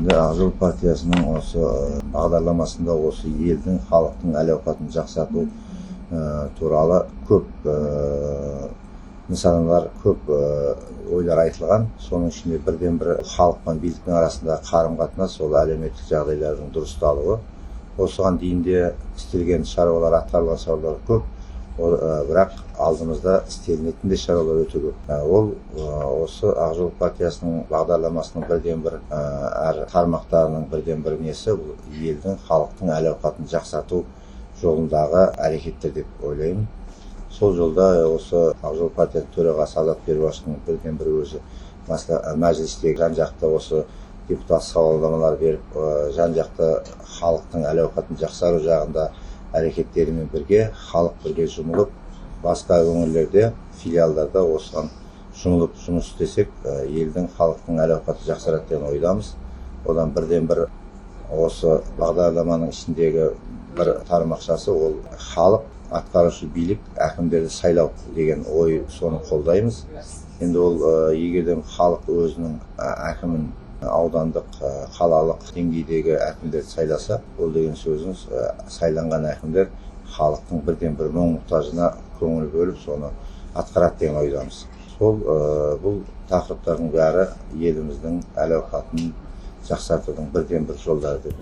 Енді Ақжол партиясының осы бағдарламасында осы елдің, халықтың әл-ауқатын жақсарту туралы көп нысаналар, көп ойлар айтылған. Соның ішінде бірден бір халық пен биліктің арасында қарым-қатынас, ол әлеуметтік жағдайлардың дұрысталуы. Осыған дейін де істелген шаруалар, атқарылған шаруалар көп. Бірақ алдымызда істелінетін де шаруалар өте көп. Ол осы Ақжол партиясының бағдарламасының бірден бір әр тармақтарының бірден бір несі, бұл елдің, халықтың әл-ауқатын жақсарту жолындағы әрекеттер деп ойлаймын. Сол жолда осы Ақжол партиясының төрағасы Азат Перуашевтың бірден бір өзі мәжілістегі жан-жақты осы депутат сауалнамалар беріп, жан-жақты халықтың әл-ауқатын жақсару жағында әрекеттерімен бірге, халық бірге жұмылып, басқа өңірлерде, филиалдарда осыған жұмылып жұмыс істесек, елдің, халықтың әл-ауқаты жақсарады деген ойдамыз. Одан бірден бір осы бағдарламаның ішіндегі бір тармақшасы, ол халық, атқарушы билік, әкімдерді сайлау деген ой, соны қолдаймыз. Енді ол егерден халық өзінің әкімін аудандық, қалалық деңгейдегі әкімдерді сайласа, ол деген сөзіңіз, сайланған әкімдер халықтың бірден бір мұң-мұқтажына көңіл бөліп, соны атқарады деген ойдамыз. Бұл тақырыптардың бәрі еліміздің әл-ауқатын жақсартудың бірден бір жолдары деп.